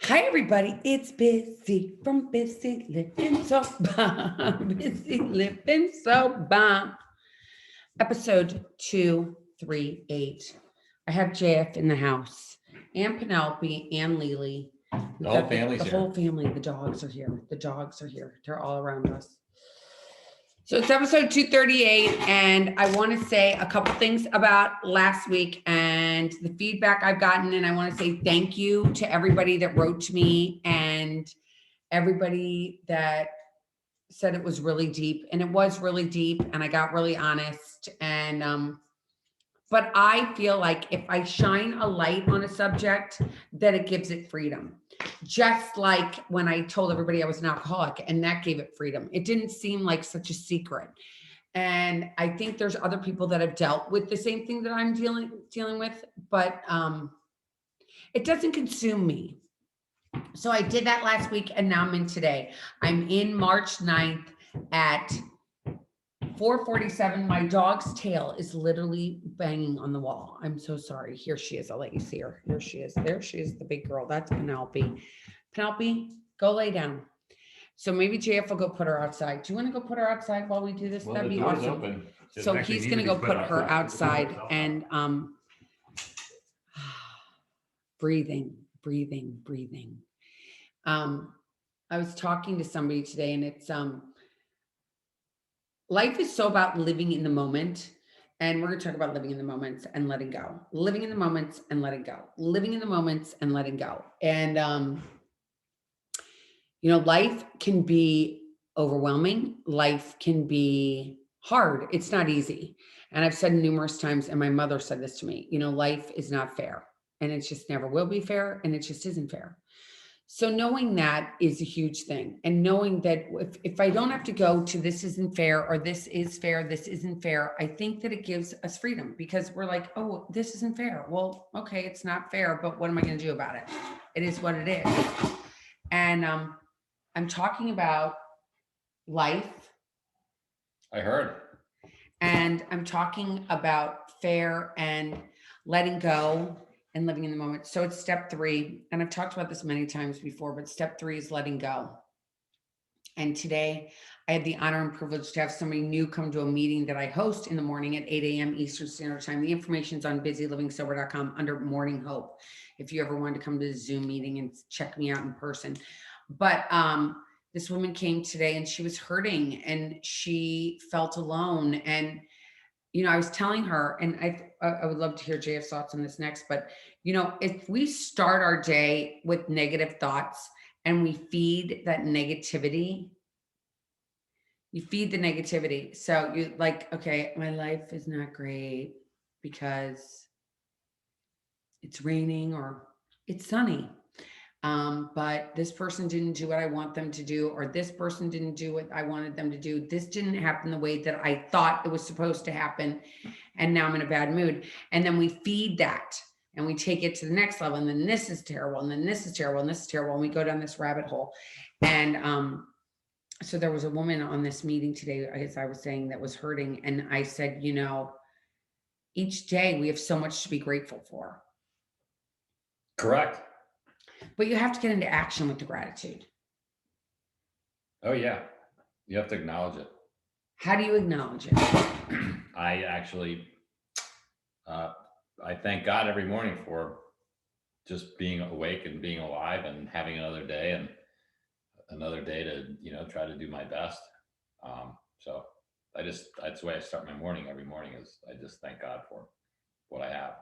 Hi, everybody. It's Bizzy from Busy Living So Bomb. Busy Living So Bomb. Episode 238. I have JF in the house, and Penelope, and Lily. We've The whole got family's the here. whole family. The dogs are here. The dogs are here. They're all around us. So it's episode 238, and I want to say a couple things about last week and the feedback I've gotten. And I want to say thank you to everybody that wrote to me and everybody that said it was really deep. And it was really deep, and I got really honest. But I feel like if I shine a light on a subject, then it gives it freedom. Just like when I told everybody I was an alcoholic, and that gave it freedom. It didn't seem like such a secret. And I think there's other people that have dealt with the same thing that I'm dealing with, but it doesn't consume me. So I did that last week, and now I'm in today. I'm in March 9th at 4:47. My dog's tail is literally banging on the wall. I'm so sorry. Here she is. I'll let you see her. Here she is. There she is, the big girl. That's Penelope. Penelope, go lay down. So maybe JF will go put her outside. Do you want to go put her outside while we do this? Well, That'd the be door's awesome. open. So he's gonna go put her outside and breathing, breathing, breathing. I was talking to somebody today, and it's life is so about living in the moment. And we're going to talk about living in the moments and letting go. Living in the moments and letting go. Living in the moments and letting go. And life can be overwhelming. Life can be hard. It's not easy. And I've said numerous times, and my mother said this to me, life is not fair, and it just never will be fair, and it just isn't fair. So knowing that is a huge thing. And knowing that if I don't have to go to this isn't fair, or this is fair, this isn't fair, I think that it gives us freedom, because we're like, oh, this isn't fair. Well, okay, it's not fair, but what am I going to do about it? It is what it is. And I'm talking about life. I heard. And I'm talking about fair and letting go and living in the moment. So it's step 3. And I've talked about this many times before, but step 3 is letting go. And today I had the honor and privilege to have somebody new come to a meeting that I host in the morning at 8 a.m. Eastern Standard Time. The information's on BusyLivingSober.com under Morning Hope, if you ever wanted to come to the Zoom meeting and check me out in person. But this woman came today, and she was hurting, and she felt alone. And, I was telling her, and I would love to hear JF's thoughts on this next, but, if we start our day with negative thoughts and we feed that negativity, you feed the negativity. So you like, okay, my life is not great because it's raining or it's sunny. But this person didn't do what I want them to do, or this person didn't do what I wanted them to do. This didn't happen the way that I thought it was supposed to happen. And now I'm in a bad mood. And then we feed that and we take it to the next level. And then this is terrible. And then this is terrible. And this is terrible. And we go down this rabbit hole. And so there was a woman on this meeting today, as I was saying, that was hurting. And I said, each day we have so much to be grateful for. Correct. But you have to get into action with the gratitude. Oh, yeah. You have to acknowledge it. How do you acknowledge it? I actually, I thank God every morning for just being awake and being alive and having another day and another day to, try to do my best. So that's the way I start my morning every morning, is I just thank God for what I have.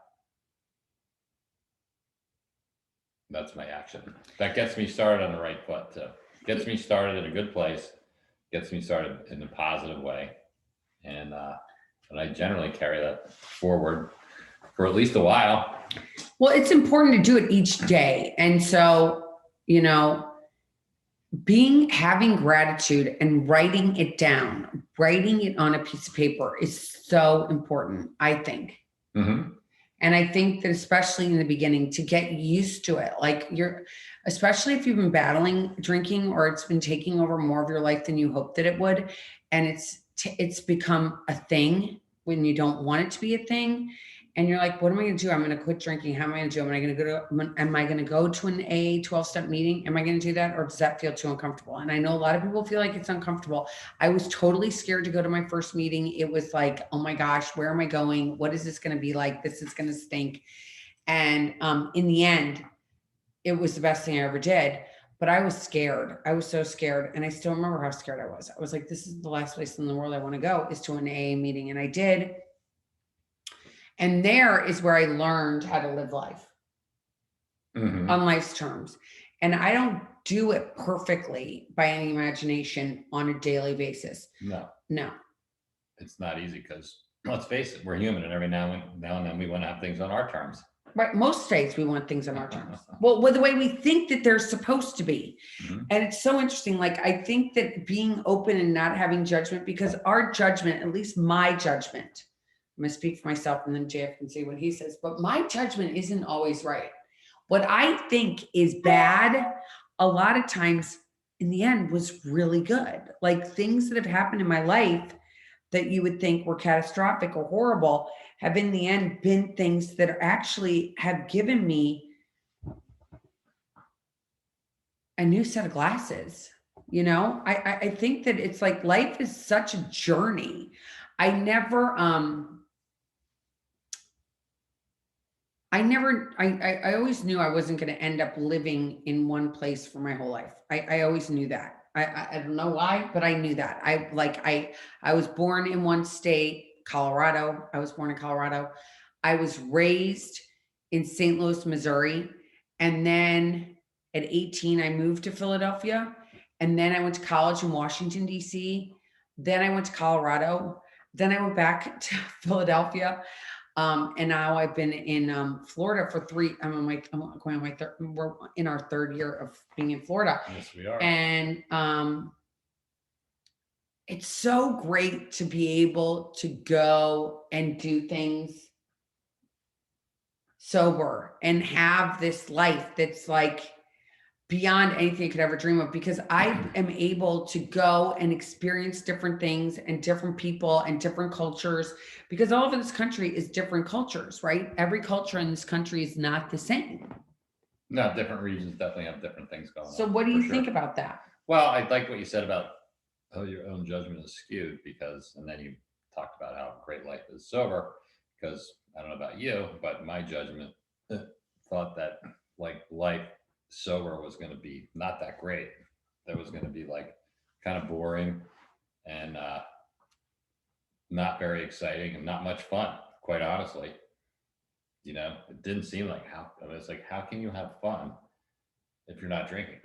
That's my action. That gets me started on the right foot, too. Gets me started in a good place, gets me started in a positive way. And I generally carry that forward for at least a while. Well, it's important to do it each day. And so, having gratitude and writing it down, writing it on a piece of paper is so important, I think. Mm-hmm. And I think that especially in the beginning, to get used to it, like especially if you've been battling drinking, or it's been taking over more of your life than you hoped that it would. And it's become a thing when you don't want it to be a thing. and you're like, what am I going to do? I'm going to quit drinking. How am I going to do? Am I going to go to an AA 12-step meeting? Am I going to do that? Or does that feel too uncomfortable? And I know a lot of people feel like it's uncomfortable. I was totally scared to go to my first meeting. It was like, oh my gosh, where am I going? What is this going to be like? This is going to stink. And in the end, it was the best thing I ever did. But I was scared. I was so scared. And I still remember how scared I was. I was like, this is the last place in the world I want to go, is to an AA meeting. And I did. And there is where I learned how to live life on life's terms. And I don't do it perfectly by any imagination on a daily basis. No. It's not easy because, let's face it, we're human, and every now and then we want to have things on our terms. Right. Most days we want things on our terms. Well, the way we think that they're supposed to be. And it's so interesting. Like, I think that being open and not having judgment, because our judgment, at least my judgment, I'm going to speak for myself and then JF can see what he says, but my judgment isn't always right. What I think is bad, a lot of times in the end was really good. Like, things that have happened in my life that you would think were catastrophic or horrible have in the end been things that are actually have given me a new set of glasses. You know, I think that it's like life is such a journey. I always knew I wasn't going to end up living in one place for my whole life. I always knew that. I don't know why, but I knew that. I was born in one state, Colorado. I was born in Colorado. I was raised in St. Louis, Missouri. And then at 18, I moved to Philadelphia. And then I went to college in Washington, D.C. Then I went to Colorado. Then I went back to Philadelphia. And now I've been in Florida for we're in our third year of being in Florida. Yes, we are. And it's so great to be able to go and do things sober and have this life that's like beyond anything you could ever dream of, because I am able to go and experience different things and different people and different cultures, because all over this country is different cultures, right? Every culture in this country is not the same. No, different regions definitely have different things going on. So what do you think about that? Well, I like what you said about how your own judgment is skewed, because, and then you talked about how great life is sober, because I don't know about you, but my judgment thought that like life sober was going to be not that great. That was going to be like kind of boring and not very exciting and not much fun, quite honestly. You know, it didn't seem like it's like, how can you have fun if you're not drinking?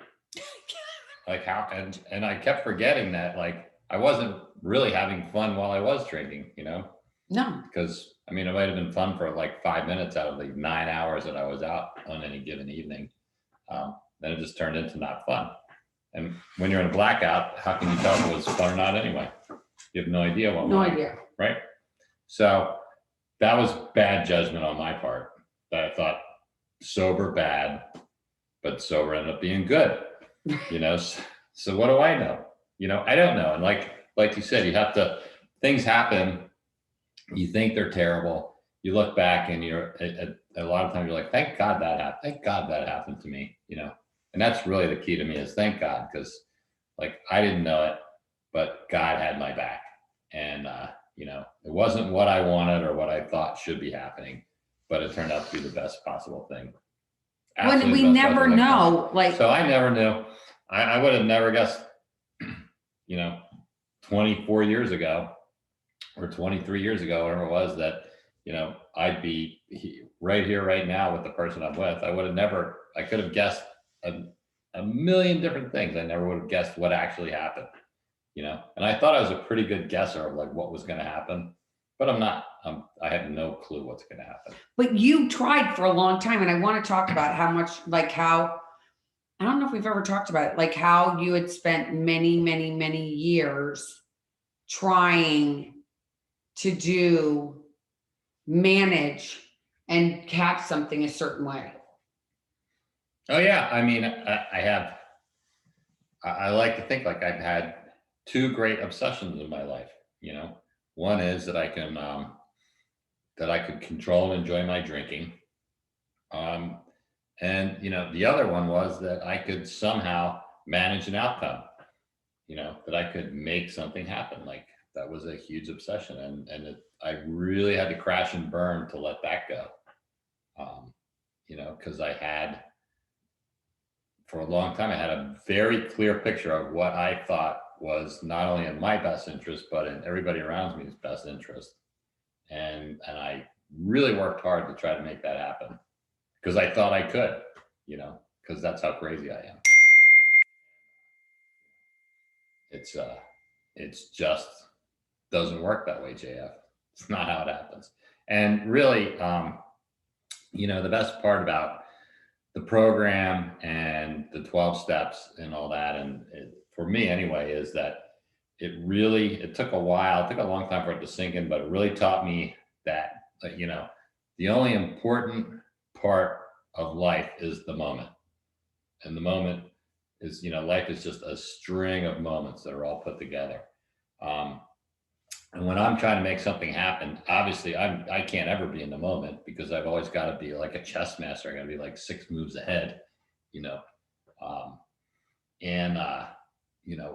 Like, how, and I kept forgetting that, like, I wasn't really having fun while I was drinking, you know? No. Because, I mean, it might have been fun for like 5 minutes out of the 9 hours that I was out on any given evening. Then it just turned into not fun. And when you're in a blackout, how can you tell if it was fun or not anyway? You have no idea what. No idea. Right? So that was bad judgment on my part, that I thought sober bad, but sober ended up being good. You know, so what do I know? You know, I don't know. And like you said, you have to, things happen, you think they're terrible, you look back and you're a lot of times you're like, thank God that happened. Thank God that happened to me, you know? And that's really the key to me, is thank God, because like I didn't know it, but God had my back. And you know, it wasn't what I wanted or what I thought should be happening, but it turned out to be the best possible thing. When we never know, like, so I never knew. I would have never guessed, you know, 24 years ago or 23 years ago, whatever it was, that, you know, I'd be right here, right now with the person I'm with. I could have guessed a million different things. I never would have guessed what actually happened, you know? And I thought I was a pretty good guesser of like what was going to happen, but I'm not. I have no clue what's going to happen. But you tried for a long time. And I want to talk about how much, like how, I don't know if we've ever talked about it, like how you had spent many, many, many years trying to manage and have something a certain way. Oh yeah. I mean, I like to think like I've had two great obsessions in my life. You know, one is that I can that I could control and enjoy my drinking. And, the other one was that I could somehow manage an outcome, that I could make something happen. Like that was a huge obsession. I really had to crash and burn to let that go. Because for a long time, I had a very clear picture of what I thought was not only in my best interest, but in everybody around me's best interest. And I really worked hard to try to make that happen because I thought I could, because that's how crazy I am. It's just doesn't work that way, JF. It's not how it happens. And really, the best part about the program and the 12 steps and all that, for me anyway, is that it took a while, it took a long time for it to sink in, but it really taught me that, the only important part of life is the moment. And the moment is, life is just a string of moments that are all put together. And when I'm trying to make something happen, obviously I can't ever be in the moment because I've always got to be like a chess master. I got to be like 6 moves ahead, um, and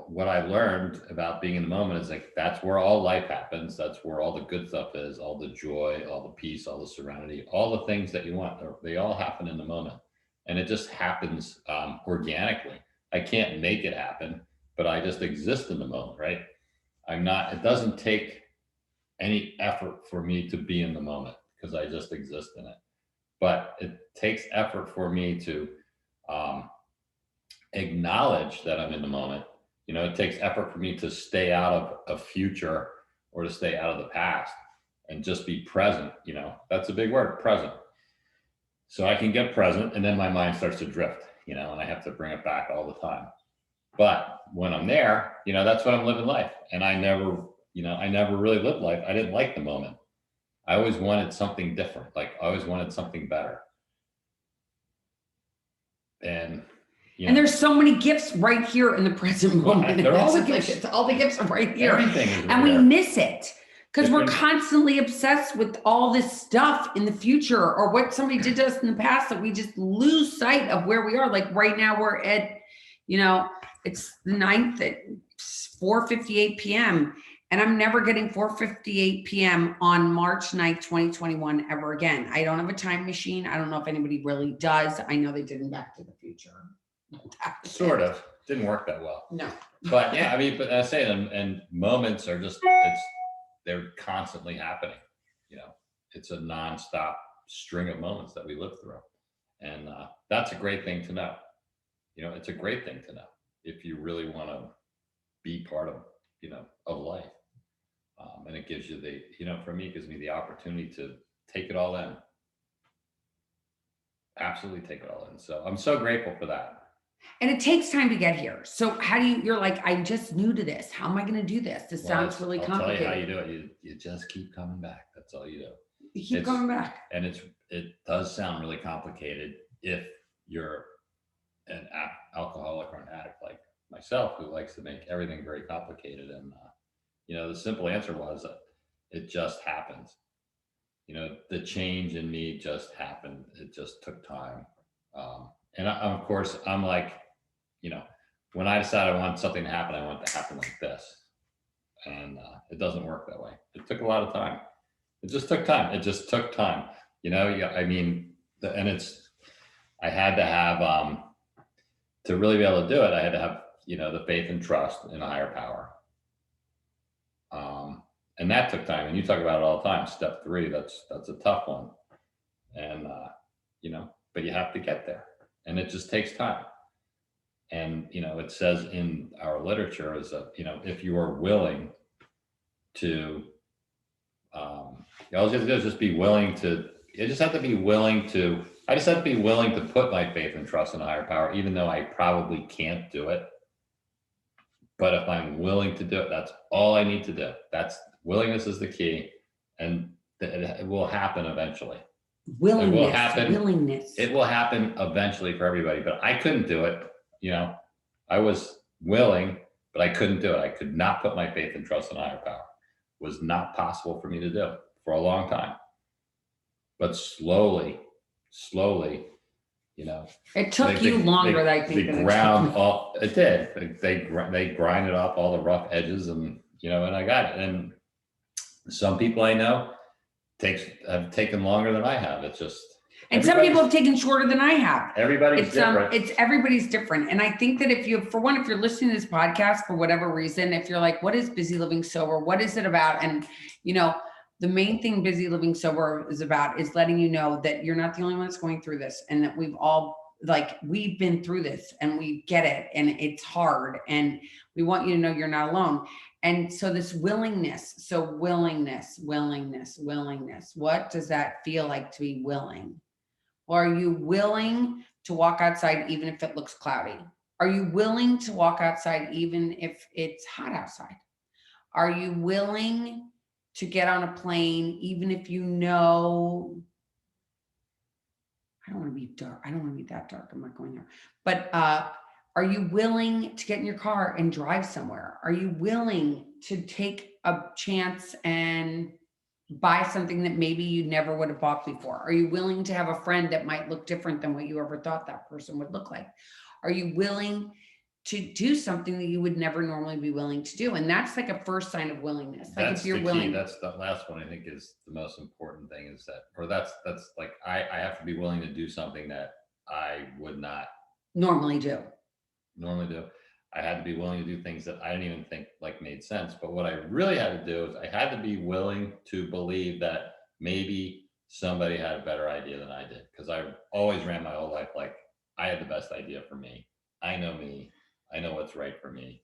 what I learned about being in the moment is like, that's where all life happens. That's where all the good stuff is, all the joy, all the peace, all the serenity, all the things that you want. They all happen in the moment. And it just happens organically. I can't make it happen, but I just exist in the moment, right? It doesn't take any effort for me to be in the moment because I just exist in it. But it takes effort for me to acknowledge that I'm in the moment. It takes effort for me to stay out of a future or to stay out of the past and just be present. That's a big word, present. So I can get present and then my mind starts to drift, and I have to bring it back all the time. But when I'm there, that's when I'm living life. And I never really lived life. I didn't like the moment. I always wanted something different. Like I always wanted something better. And and there's so many gifts right here in the present moment. They're all the gifts. All the gifts are right here. Everything is right and we there. miss it because we're constantly obsessed with all this stuff in the future or what somebody did to us in the past that we just lose sight of where we are. Like right now we're at, it's the 9th at 4:58 p.m. And I'm never getting 4:58 p.m. on March 9th, 2021 ever again. I don't have a time machine. I don't know if anybody really does. I know they did in Back to the Future. Sort of. Didn't work that well. No. But yeah, but I say them, and moments are just, they're constantly happening. It's a nonstop string of moments that we live through. And that's a great thing to know. It's a great thing to know if you really want to be part of, of life. And it gives you for me, it gives me the opportunity to take it all in. Absolutely take it all in. So I'm so grateful for that. And it takes time to get here. So how do you're like, I'm just new to this. How am I going to do this? This sounds really complicated. I'll tell you how you do it. You just keep coming back. That's all you do. You keep coming back. And it does sound really complicated if you're an alcoholic or an addict like myself, who likes to make everything very complicated. And, the simple answer was it just happens. The change in me just happened. It just took time. And of course, I'm like, when I decide I want something to happen, I want it to happen like this. And it doesn't work that way. It took a lot of time. It just took time. I had to have, to really be able to do it, I had to have, the faith and trust in a higher power. And that took time. And you talk about it all the time. Step 3, that's a tough one. And, but you have to get there. And it just takes time. And, it says in our literature is that, if you are willing to, all you have to do is just be willing to, I just have to be willing to put my faith and trust in a higher power, even though I probably can't do it. But if I'm willing to do it, that's all I need to do. Willingness is the key, and it will happen eventually. Willingness, it will happen. Willingness. It will happen eventually for everybody, but I couldn't do it. I was willing, but I couldn't do it. I could not put my faith and trust in a higher power. It was not possible for me to do for a long time. but slowly, you know, It took you longer, I think, they than it took ground me. all, it did. They grinded off all the rough edges, and, and I got it. And some people I know have taken longer than I have. It's just, And some people have taken shorter than I have. Everybody's different. It's everybody's different. And I think that if you're listening to this podcast for whatever reason, if you're like, what is Busy Living Sober? What is it about? And, the main thing Busy Living Sober is about is letting you know that you're not the only one that's going through this, and that we've been through this, and we get it, and it's hard, and we want you to know you're not alone. And so this willingness, what does that feel like to be willing? Or are you willing to walk outside even if it looks cloudy? Are you willing to walk outside even if it's hot outside? Are you willing to get on a plane even if I don't want to be dark. I don't want to be that dark. I'm not going there. But are you willing to get in your car and drive somewhere? Are you willing to take a chance and buy something that maybe you never would have bought before? Are you willing to have a friend that might look different than what you ever thought that person would look like? Are you willing to do something that you would never normally be willing to do? And that's like a first sign of willingness. Like That's if you're the willing. key. That's the last one, I think, is the most important thing, is that, or that's like, I have to be willing to do something that I would not normally do. I had to be willing to do things that I didn't even think like made sense. But what I really had to do is I had to be willing to believe that maybe somebody had a better idea than I did. Because I always ran my whole life like I had the best idea for me. I know me. I know what's right for me.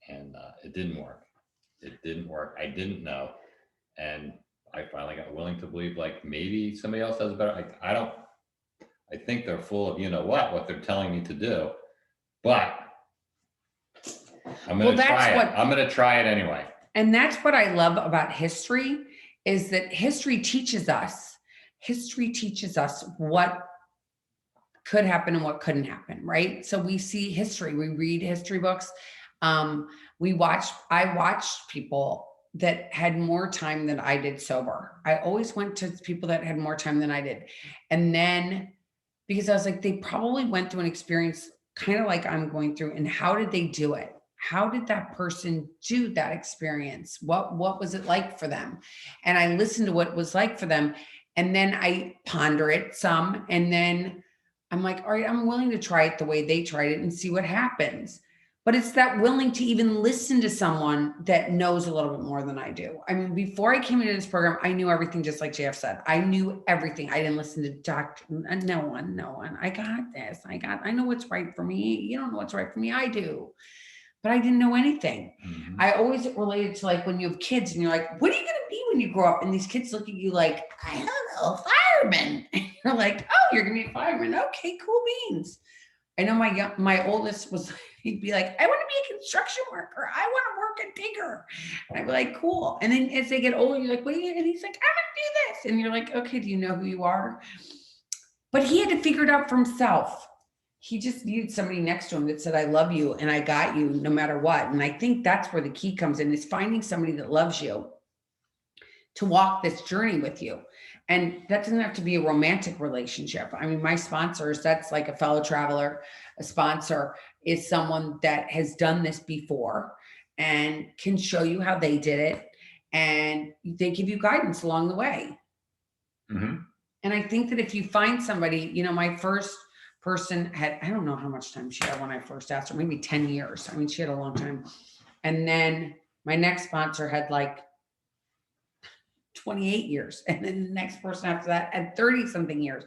And it didn't work. I didn't know. And I finally got willing to believe like maybe somebody else has a better, I think they're full of, what they're telling me to do. But I'm going to try it. I'm going to try it anyway. And that's what I love about history, is that history teaches us what could happen and what couldn't happen, right? So we see history, we read history books. I watched people that had more time than I did sober. I always went to people that had more time than I did. And then, because I was like, they probably went through an experience kind of like I'm going through, and how did they do it? How did that person do that experience? What was it like for them? And I listened to what it was like for them. And then I ponder it some. And then I'm like, all right, I'm willing to try it the way they tried it and see what happens. But it's that willing to even listen to someone that knows a little bit more than I do. I mean, before I came into this program, I knew everything, just like JF said. I knew everything. I didn't listen to doctor, no one. I got this. I know what's right for me. You don't know what's right for me. I do. But I didn't know anything. Mm-hmm. I always related to like when you have kids and you're like, what are you going to be when you grow up? And these kids look at you like, I don't know, fireman. And you're like, oh, you're going to be a fireman. Okay, cool beans. I know my oldest was, he'd be like, I want to be a construction worker. I want to work at Digger. And I'd be like, cool. And then as they get older, you're like, what are you? And he's like, I'm going to do this. And you're like, okay, do you know who you are? But he had to figure it out for himself. He just needed somebody next to him that said, I love you and I got you no matter what. And I think that's where the key comes in, is finding somebody that loves you to walk this journey with you. And that doesn't have to be a romantic relationship. I mean, my sponsors, that's like a fellow traveler. A sponsor is someone that has done this before and can show you how they did it. And they give you guidance along the way. Mm-hmm. And I think that if you find somebody, my first person had, I don't know how much time she had when I first asked her, maybe 10 years. I mean, she had a long time. And then my next sponsor had like 28 years. And then the next person after that had 30 something years.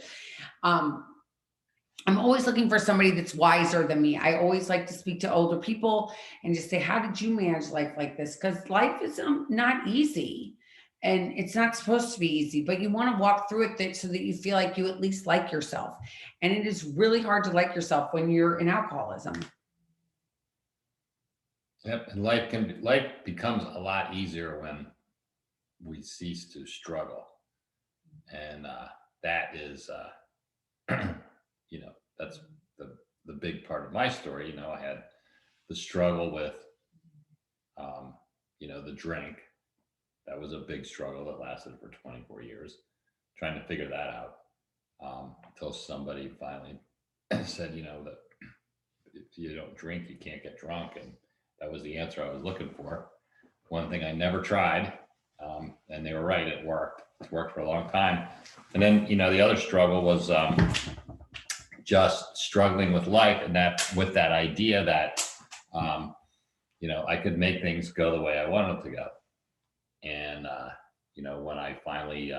I'm always looking for somebody that's wiser than me. I always like to speak to older people and just say, how did you manage life like this? Because life is not easy. And it's not supposed to be easy, but you want to walk through it so that you feel like you at least like yourself. And it is really hard to like yourself when you're in alcoholism. Yep. And life becomes a lot easier when we cease to struggle. And that is, that's the big part of my story. I had the struggle with, the drink. That was a big struggle that lasted for 24 years. trying to figure that out, until somebody finally said, that if you don't drink, you can't get drunk. And that was the answer I was looking for. One thing I never tried, and they were right, it worked. It's worked for a long time. And then, the other struggle was just struggling with life, and that with that idea that, I could make things go the way I wanted them to go. And, when I finally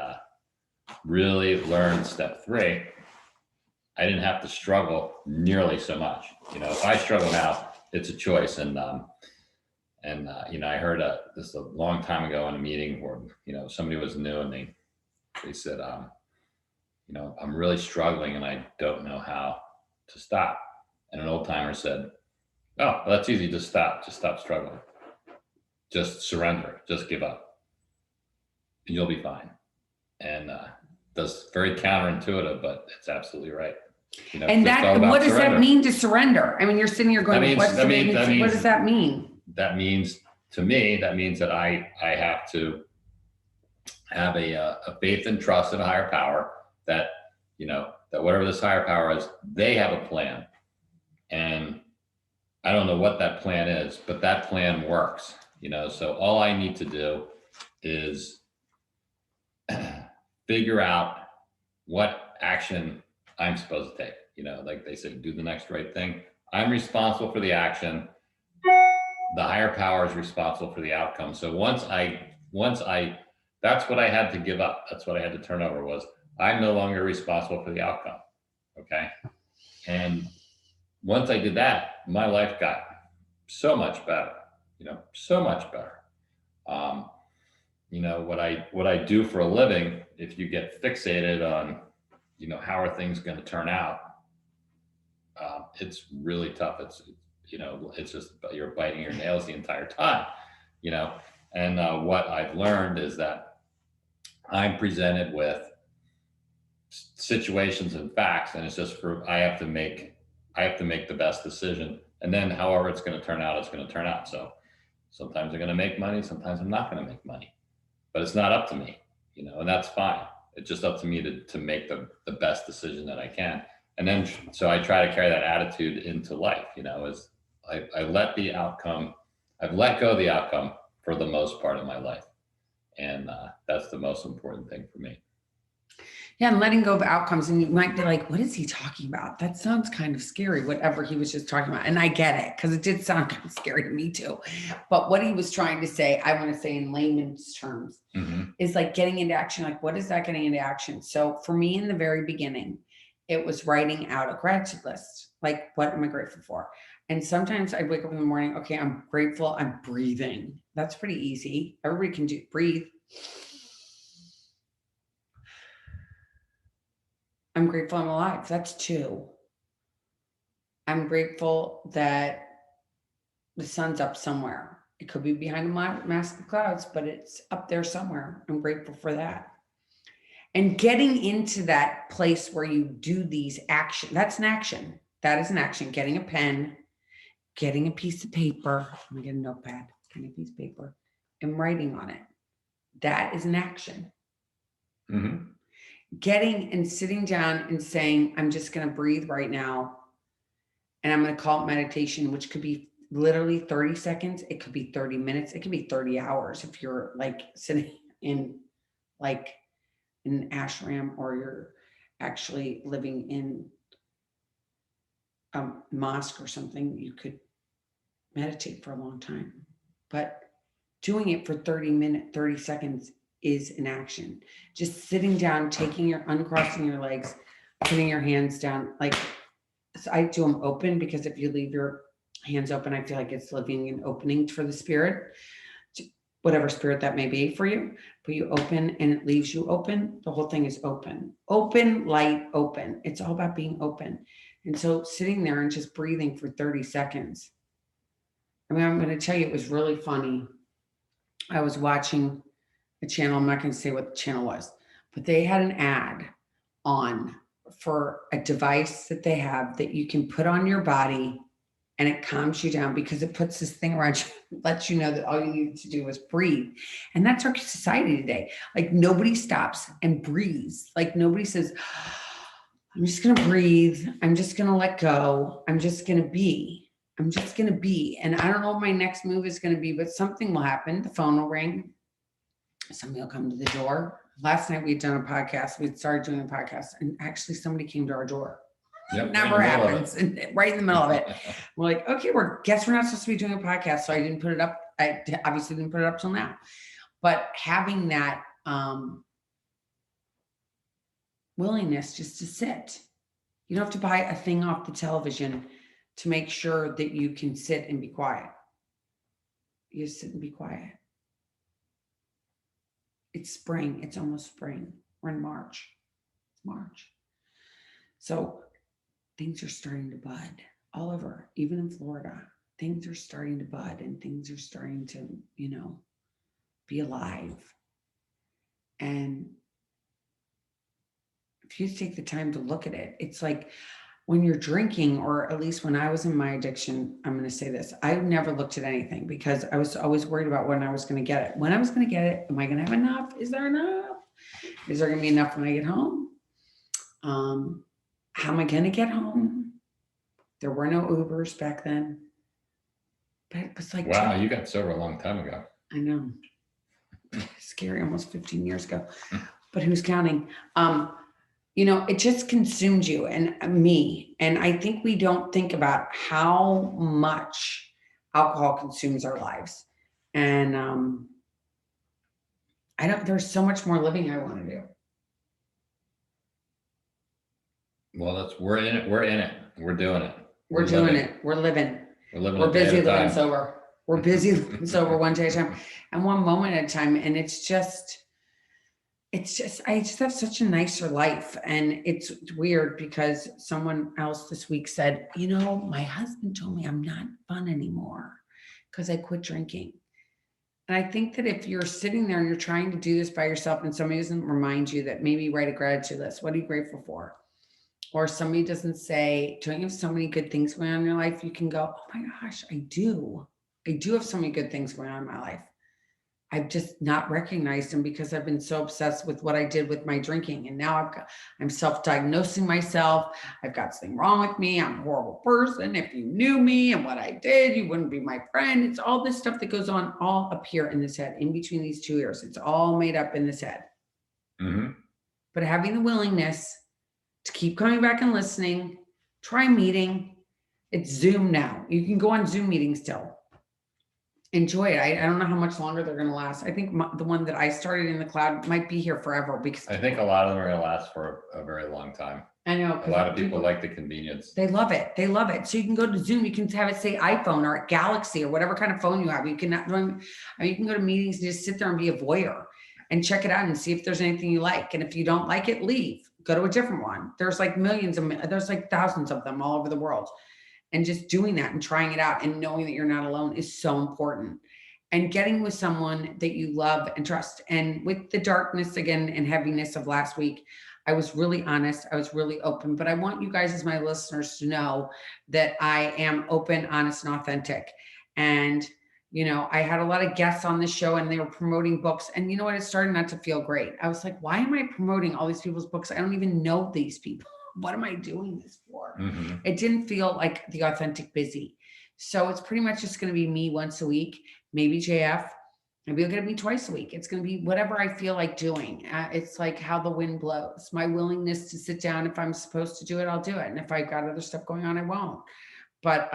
really learned step 3, I didn't have to struggle nearly so much. If I struggle now, it's a choice. And I heard this a long time ago in a meeting where, somebody was new and they said, I'm really struggling and I don't know how to stop. And an old timer said, oh, well, that's easy. Just stop struggling. Just surrender, just give up and you'll be fine. And that's very counterintuitive, but it's absolutely right. And what does that mean to surrender? I mean, you're sitting here going, what does that mean? To me, that means that I have to have a faith and trust in a higher power, that, that whatever this higher power is, they have a plan. And I don't know what that plan is, but that plan works, so all I need to do is figure out what action I'm supposed to take. Like they say, do the next right thing. I'm responsible for the action. The higher power is responsible for the outcome. So once I, that's what I had to give up. That's what I had to turn over, was I'm no longer responsible for the outcome. Okay. And once I did that, my life got so much better, so much better. What I do for a living, if you get fixated on, how are things going to turn out? It's really tough. It's just you're biting your nails the entire time, and what I've learned is that I'm presented with situations and facts, and it's just I have to make the best decision, and then however it's going to turn out, it's going to turn out. So sometimes I'm going to make money, sometimes I'm not going to make money, but it's not up to me, and that's fine. It's just up to me to make the best decision that I can. And then, so I try to carry that attitude into life, as I let the outcome, I've let go of the outcome for the most part of my life. And that's the most important thing for me. Yeah, and letting go of outcomes. And you might be like, what is he talking about? That sounds kind of scary, whatever he was just talking about. And I get it, because it did sound kind of scary to me too. But what he was trying to say, I want to say in layman's terms, is like getting into action. Like, what is that getting into action? So for me in the very beginning, it was writing out a gratitude list. Like, what am I grateful for? And sometimes I wake up in the morning, okay, I'm grateful, I'm breathing. That's pretty easy. Everybody can breathe. I'm grateful I'm alive. That's 2. I'm grateful that the sun's up somewhere. It could be behind a mask of clouds, but it's up there somewhere. I'm grateful for that. And getting into that place where you do these actions, that's an action. That is an action. Getting a pen, getting a piece of paper. I'm gonna get a notepad, getting a piece of paper, and writing on it. That is an action. Mm-hmm. Getting and sitting down and saying, I'm just going to breathe right now. And I'm going to call it meditation, which could be literally 30 seconds. It could be 30 minutes. It could be 30 hours if you're like sitting in like an ashram, or you're actually living in a mosque or something. You could meditate for a long time, but doing it for 30 seconds is an action. Just sitting down, uncrossing your legs, putting your hands down. Like, so I do them open, because if you leave your hands open, I feel like it's leaving an opening for the spirit, whatever spirit that may be for you. But you open and it leaves you open. The whole thing is open, light, open. It's all about being open. And so sitting there and just breathing for 30 seconds. I mean, I'm going to tell you, it was really funny. I was watching a channel. I'm not going to say what the channel was, but they had an ad on for a device that they have that you can put on your body and it calms you down because it puts this thing around you, lets you know that all you need to do is breathe. And that's our society today. Like nobody stops and breathes. Like nobody says, I'm just going to breathe. I'm just going to let go. I'm just going to be. I'm just going to be. And I don't know what my next move is going to be, but something will happen. The phone will ring. Somebody will come to the door. Last night we'd done a podcast. We'd started doing a podcast, and actually somebody came to our door. Yep, Never happens. And right in the middle of it. We're like, okay, guess we're not supposed to be doing a podcast. So I didn't put it up. I obviously didn't put it up till now. But having that willingness just to sit. You don't have to buy a thing off the television to make sure that you can sit and be quiet. You just sit and be quiet. It's spring. It's almost spring. We're in March. It's March. So things are starting to bud all over, even in Florida. Things are starting to bud and things are starting to, be alive. And if you take the time to look at it, it's like when you're drinking, or at least when I was in my addiction, I'm going to say this, I never looked at anything because I was always worried about when I was going to get it. When I was going to get it, am I going to have enough? Is there enough? Is there going to be enough when I get home? How am I going to get home? There were no Ubers back then. But it was like, wow, you got sober a long time ago. I know. Scary, almost 15 years ago. But who's counting? It just consumed you and me. And I think we don't think about how much alcohol consumes our lives. And there's so much more living I want to do. Well, we're in it. We're in it. We're doing it. We're doing living. It. We're living. We're living. We're busy living sober. We're busy living sober one day at a time and one moment at a time. And it's just, I just have such a nicer life. And it's weird because someone else this week said, my husband told me I'm not fun anymore because I quit drinking. And I think that if you're sitting there and you're trying to do this by yourself and somebody doesn't remind you that, maybe write a gratitude list. What are you grateful for? Or somebody doesn't say, don't you have so many good things going on in your life? You can go, oh my gosh, I do. I do have so many good things going on in my life. I've just not recognized them because I've been so obsessed with what I did with my drinking. And now I'm self-diagnosing myself. I've got something wrong with me. I'm a horrible person. If you knew me and what I did, you wouldn't be my friend. It's all this stuff that goes on all up here in this head, in between these two ears. It's all made up in this head. Mm-hmm. But having the willingness to keep coming back and listening, try meeting. It's Zoom now. You can go on Zoom meetings still. Enjoy it. I don't know how much longer they're going to last. I think the one that I started in the cloud might be here forever because I think a lot of them are going to last for a very long time. I know. A lot of people like the convenience. They love it. They love it. So you can go to Zoom. You can have it say iPhone or Galaxy or whatever kind of phone you have. You can go to meetings and just sit there and be a voyeur and check it out and see if there's anything you like. And if you don't like it, leave. Go to a different one. There's like there's like thousands of them all over the world. And just doing that and trying it out and knowing that you're not alone is so important. And getting with someone that you love and trust. And with the darkness again and heaviness of last week, I was really honest. I was really open. But I want you guys as my listeners to know that I am open, honest, and authentic. And, I had a lot of guests on the show and they were promoting books. And you know what? It started not to feel great. I was like, why am I promoting all these people's books? I don't even know these people. What am I doing this for? Mm-hmm. It didn't feel like the authentic Bizzy. So it's pretty much just going to be me once a week, maybe JF. Maybe it'll get me twice a week. It's going to be whatever I feel like doing. It's like how the wind blows. My willingness to sit down. If I'm supposed to do it, I'll do it. And if I've got other stuff going on, I won't. But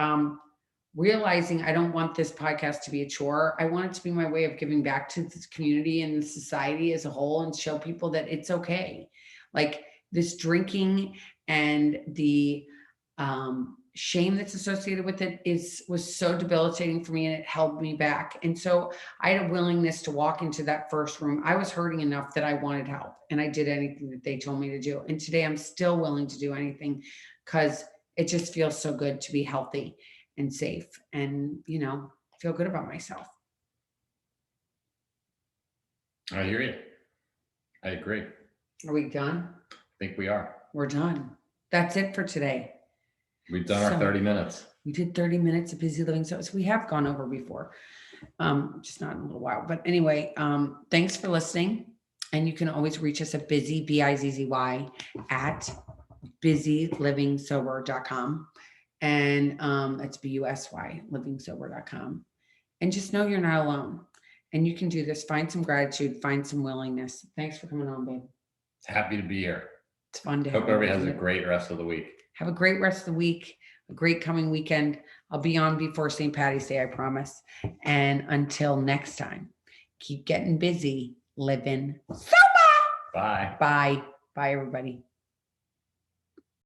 realizing I don't want this podcast to be a chore. I want it to be my way of giving back to this community and the society as a whole and show people that it's okay. Like this drinking and the shame that's associated with it was so debilitating for me and it held me back. And so I had a willingness to walk into that first room. I was hurting enough that I wanted help and I did anything that they told me to do. And today I'm still willing to do anything because it just feels so good to be healthy and safe and, feel good about myself. I hear you. I agree. Are we done? I think we are. We're done. That's it for today. We've done our So- 30 minutes. We did 30 minutes of busy living. So we have gone over before, just not in a little while. But anyway, thanks for listening. And you can always reach us at Bizzy, B-I-Z-Z-Y, at busylivingsober.com. And that's B-U-S-Y, livingsober.com. And just know you're not alone. And you can do this. Find some gratitude, find some willingness. Thanks for coming on, babe. Happy to be here. It's fun to Hope have you. everybody has a great rest of the week. Have a great rest of the week, a great coming weekend. I'll be on before St. Patty's Day, I promise. And until next time, keep getting busy, living sober. Bye. Bye. Bye, everybody.